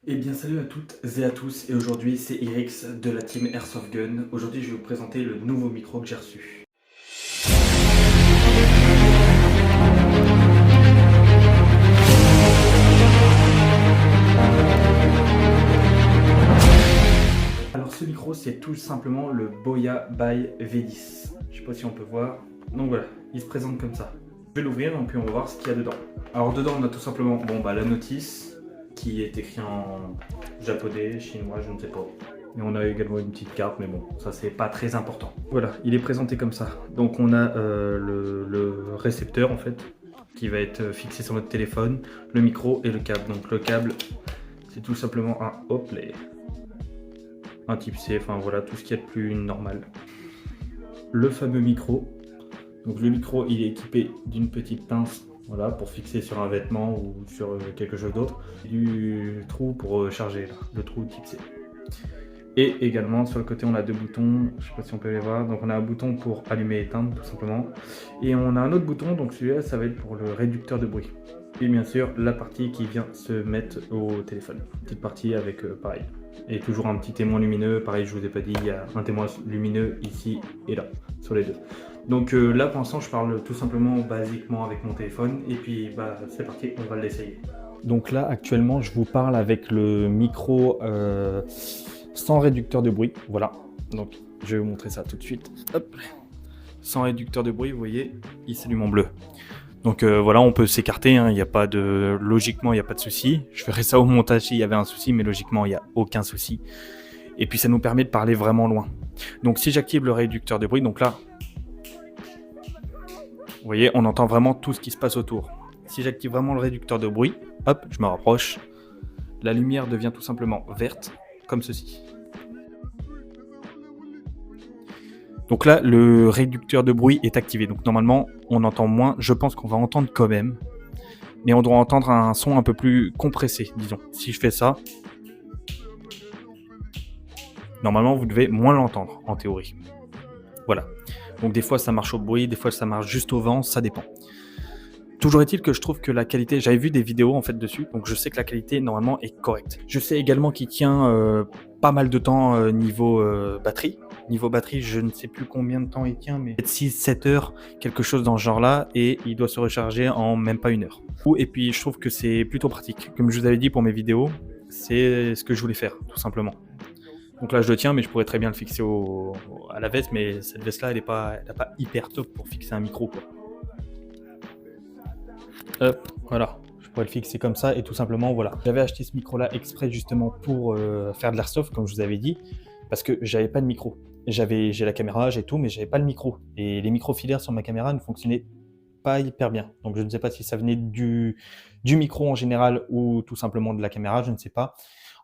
Eh bien salut à toutes et à tous, et aujourd'hui c'est Irix de la team Airsoft Gun. Aujourd'hui je vais vous présenter le nouveau micro que j'ai reçu. Alors ce micro c'est tout simplement le Boya by V10. Je sais pas si on peut voir. Donc voilà, il se présente comme ça. Je vais l'ouvrir et puis on va voir ce qu'il y a dedans. Alors dedans on a tout simplement la notice qui est écrite en japonais, chinois, je ne sais pas. Et on a également une petite carte, mais bon, ça c'est pas très important. Voilà, il est présenté comme ça. Donc on a le récepteur en fait, qui va être fixé sur votre téléphone, le micro et le câble. Donc le câble, c'est tout simplement un type C, enfin voilà, tout ce qu'il y a de plus normal. Le fameux micro. Donc le micro, il est équipé d'une petite pince, voilà, pour fixer sur un vêtement ou sur quelque chose d'autre. Du trou pour charger, là, le trou type C. Et également sur le côté on a deux boutons, je sais pas si on peut les voir, donc on a un bouton pour allumer et éteindre tout simplement. Et on a un autre bouton, donc celui-là ça va être pour le réducteur de bruit. Et bien sûr la partie qui vient se mettre au téléphone. Petite partie avec pareil. Et toujours un petit témoin lumineux, pareil je vous ai pas dit, il y a un témoin lumineux ici et là, sur les deux. Donc là pour l'instant je parle tout simplement basiquement avec mon téléphone et puis c'est parti, on va l'essayer. Donc là actuellement je vous parle avec le micro sans réducteur de bruit, voilà. Donc je vais vous montrer ça tout de suite. Hop. Sans réducteur de bruit, vous voyez, il s'allume en bleu. Donc voilà, on peut s'écarter, hein, logiquement il n'y a pas de souci. Je ferai ça au montage s'il y avait un souci, mais logiquement il n'y a aucun souci. Et puis ça nous permet de parler vraiment loin. Donc si j'active le réducteur de bruit, donc là, vous voyez, on entend vraiment tout ce qui se passe autour. Si j'active vraiment le réducteur de bruit, hop, je me rapproche, la lumière devient tout simplement verte, comme ceci. Donc là, le réducteur de bruit est activé. Donc normalement, on entend moins. Je pense qu'on va entendre quand même. Mais on doit entendre un son un peu plus compressé, disons. Si je fais ça, normalement, vous devez moins l'entendre, en théorie. Voilà. Donc des fois, ça marche au bruit, des fois, ça marche juste au vent, ça dépend. Toujours est-il que je trouve que la qualité, j'avais vu des vidéos en fait dessus, donc je sais que la qualité normalement est correcte. Je sais également qu'il tient pas mal de temps niveau batterie. Niveau batterie, je ne sais plus combien de temps il tient, mais 6-7 heures, quelque chose dans ce genre-là, et il doit se recharger en même pas une heure. Et puis je trouve que c'est plutôt pratique. Comme je vous avais dit pour mes vidéos, c'est ce que je voulais faire, tout simplement. Donc là je le tiens, mais je pourrais très bien le fixer à la veste, mais cette veste-là, elle n'a pas hyper top pour fixer un micro, quoi. Hop, voilà, je pourrais le fixer comme ça et tout simplement voilà. J'avais acheté ce micro là exprès justement pour faire de l'airsoft comme je vous avais dit, parce que j'avais pas de micro. J'ai la caméra, j'ai tout, mais j'avais pas le micro. Et les micros filaires sur ma caméra ne fonctionnaient pas hyper bien. Donc je ne sais pas si ça venait du micro en général ou tout simplement de la caméra, je ne sais pas.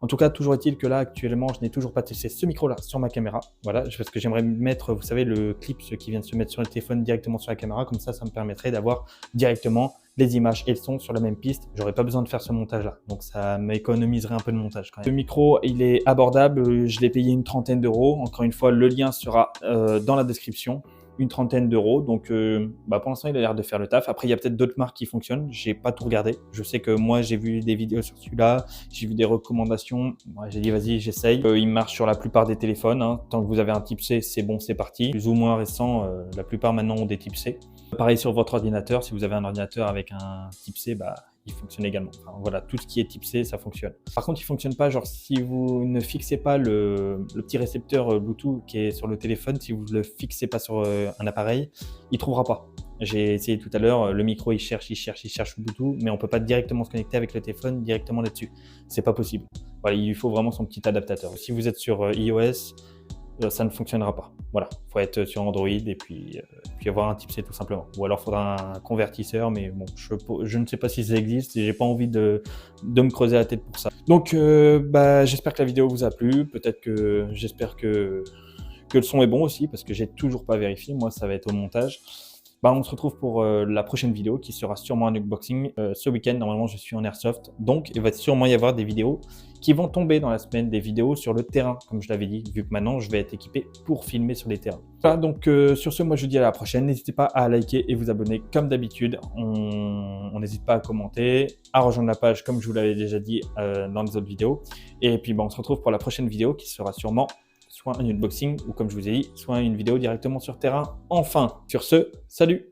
En tout cas, toujours est-il que là, actuellement, je n'ai toujours pas testé ce micro-là sur ma caméra. Voilà, parce que j'aimerais mettre, vous savez, le clip, ce qui vient de se mettre sur le téléphone directement sur la caméra. Comme ça me permettrait d'avoir directement les images et le son sur la même piste. J'aurais pas besoin de faire ce montage-là. Donc, ça m'économiserait un peu de montage quand même. Le micro, il est abordable. Je l'ai payé une trentaine d'euros. Encore une fois, le lien sera dans la description. Une trentaine d'euros. Donc, pour l'instant, il a l'air de faire le taf. Après, il y a peut-être d'autres marques qui fonctionnent. J'ai pas tout regardé. Je sais que moi, j'ai vu des vidéos sur celui-là. J'ai vu des recommandations. Moi, j'ai dit, vas-y, j'essaye. Il marche sur la plupart des téléphones. Hein. Tant que vous avez un type C, c'est bon, c'est parti. Plus ou moins récent, la plupart maintenant ont des types C. Pareil sur votre ordinateur. Si vous avez un ordinateur avec un type C, il fonctionne également. Enfin, voilà, tout ce qui est type C, ça fonctionne. Par contre, il fonctionne pas, genre si vous ne fixez pas le petit récepteur Bluetooth qui est sur le téléphone, si vous ne le fixez pas sur un appareil, il trouvera pas. J'ai essayé tout à l'heure, le micro il cherche le Bluetooth, mais on peut pas directement se connecter avec le téléphone directement là-dessus. C'est pas possible. Voilà, il faut vraiment son petit adaptateur. Si vous êtes sur iOS, ça ne fonctionnera pas. Voilà, il faut être sur Android et puis avoir un type C tout simplement. Ou alors il faudra un convertisseur, mais bon, je ne sais pas si ça existe et j'ai pas envie de me creuser la tête pour ça. Donc j'espère que la vidéo vous a plu. Peut-être que j'espère que le son est bon aussi parce que j'ai toujours pas vérifié. Moi, ça va être au montage. On se retrouve pour la prochaine vidéo qui sera sûrement un unboxing. Ce week-end, normalement, je suis en Airsoft. Donc, il va sûrement y avoir des vidéos qui vont tomber dans la semaine, des vidéos sur le terrain, comme je l'avais dit, vu que maintenant je vais être équipé pour filmer sur les terrains. Voilà, donc sur ce, moi je vous dis à la prochaine. N'hésitez pas à liker et vous abonner comme d'habitude. On n'hésite pas à commenter, à rejoindre la page comme je vous l'avais déjà dit dans les autres vidéos. Et puis on se retrouve pour la prochaine vidéo qui sera sûrement soit un unboxing ou comme je vous ai dit, soit une vidéo directement sur terrain. Enfin, sur ce, salut!